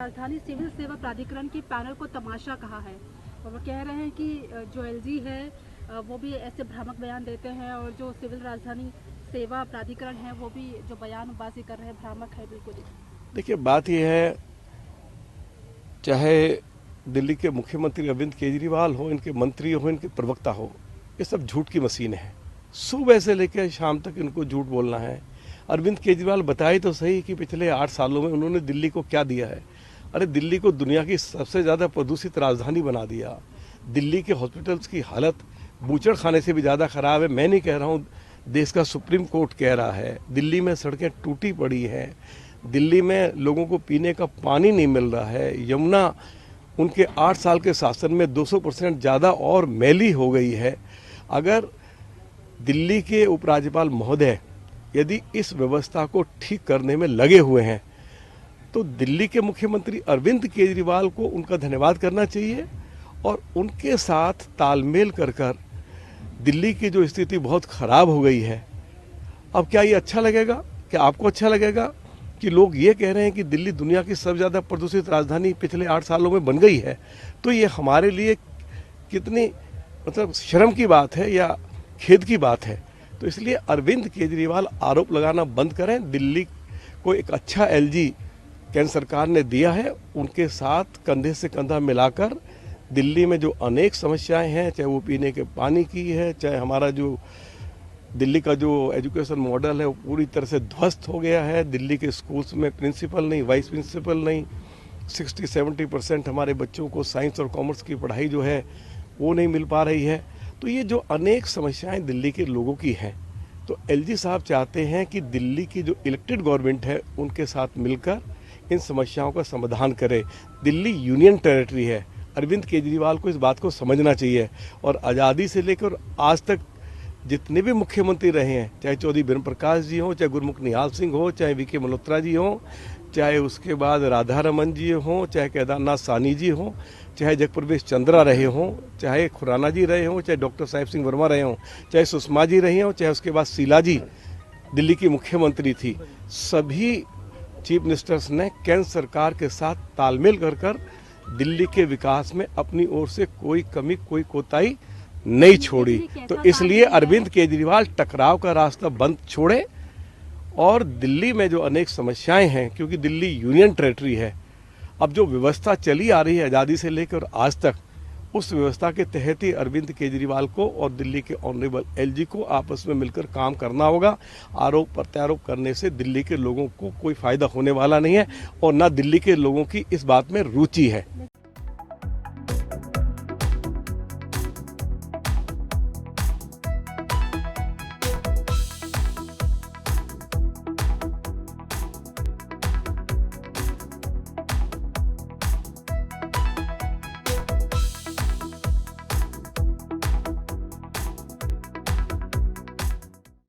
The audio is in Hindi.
राजधानी सिविल सेवा प्राधिकरण के पैनल को तमाशा कहा है और वो कह रहे हैं कि जो एलजी है वो भी ऐसे भ्रामक बयान देते हैं और जो सिविल राजधानी सेवा प्राधिकरण है वो भी जो बयानबाजी कर रहे हैं भ्रामक है बिल्कुल। देखिए, बात यह है, चाहे दिल्ली के मुख्यमंत्री अरविंद केजरीवाल हो, इनके मंत्री हो, इनके प्रवक्ता हो, ये सब झूठ की मशीन है। सुबह से लेकर शाम तक इनको झूठ बोलना है। अरविंद केजरीवाल बताए तो सही कि पिछले 8 सालों में उन्होंने दिल्ली को क्या दिया है। अरे, दिल्ली को दुनिया की सबसे ज़्यादा प्रदूषित राजधानी बना दिया। दिल्ली के हॉस्पिटल्स की हालत बूचड़ खाने से भी ज़्यादा खराब है। मैं नहीं कह रहा हूँ, देश का सुप्रीम कोर्ट कह रहा है। दिल्ली में सड़कें टूटी पड़ी हैं, दिल्ली में लोगों को पीने का पानी नहीं मिल रहा है। यमुना उनके 8 साल के शासन में 200% ज़्यादा और मैली हो गई है। अगर दिल्ली के उपराज्यपाल महोदय यदि इस व्यवस्था को ठीक करने में लगे हुए हैं तो दिल्ली के मुख्यमंत्री अरविंद केजरीवाल को उनका धन्यवाद करना चाहिए और उनके साथ तालमेल कर दिल्ली की जो स्थिति बहुत खराब हो गई है। अब क्या ये अच्छा लगेगा? क्या आपको अच्छा लगेगा कि लोग ये कह रहे हैं कि दिल्ली दुनिया की सबसे ज़्यादा प्रदूषित राजधानी पिछले 8 सालों में बन गई है? तो ये हमारे लिए कितनी शर्म की बात है या खेद की बात है। तो इसलिए अरविंद केजरीवाल आरोप लगाना बंद करें। दिल्ली को एक अच्छा एलजी केंद्र सरकार ने दिया है, उनके साथ कंधे से कंधा मिलाकर दिल्ली में जो अनेक समस्याएं हैं, चाहे वो पीने के पानी की है, चाहे हमारा जो दिल्ली का जो एजुकेशन मॉडल है वो पूरी तरह से ध्वस्त हो गया है। दिल्ली के स्कूल्स में प्रिंसिपल नहीं, वाइस प्रिंसिपल नहीं, 60-70% हमारे बच्चों को साइंस और कॉमर्स की पढ़ाई जो है वो नहीं मिल पा रही है। तो ये जो अनेक समस्याएं दिल्ली के लोगों की हैं, तो एलजी साहब चाहते हैं कि दिल्ली की जो इलेक्टेड गवर्नमेंट है उनके साथ मिलकर इन समस्याओं का समाधान करे। दिल्ली यूनियन टेरिटरी है। अरविंद केजरीवाल को इस बात को समझना चाहिए और आज़ादी से लेकर आज तक जितने भी मुख्यमंत्री रहे हैं, चाहे चौधरी बीरेंद्र प्रकाश जी हों, चाहे गुरमुख निहाल सिंह हो, चाहे वीके मल्होत्रा जी हों, चाहे उसके बाद राधा रमन जी हों, चाहे केदारनाथ साहनी जी हों, चाहे जगप्रवेश चंद्रा रहे हों, चाहे खुराना जी रहे हों, चाहे डॉक्टर साहिब सिंह वर्मा रहे हों, चाहे सुषमा जी रही हों, चाहे उसके बाद शीला जी दिल्ली की मुख्यमंत्री थी, सभी चीफ मिनिस्टर्स ने केंद्र सरकार के साथ तालमेल कर दिल्ली के विकास में अपनी ओर से कोई कमी, कोई कोताही नहीं छोड़ी। तो इसलिए अरविंद केजरीवाल टकराव का रास्ता बंद छोड़े और दिल्ली में जो अनेक समस्याएं हैं, क्योंकि दिल्ली यूनियन टेरिटरी है, अब जो व्यवस्था चली आ रही है आज़ादी से लेकर आज तक, उस व्यवस्था के तहत ही अरविंद केजरीवाल को और दिल्ली के ऑनरेबल एलजी को आपस में मिलकर काम करना होगा। आरोप प्रत्यारोप करने से दिल्ली के लोगों को कोई फायदा होने वाला नहीं है और ना दिल्ली के लोगों की इस बात में रुचि है।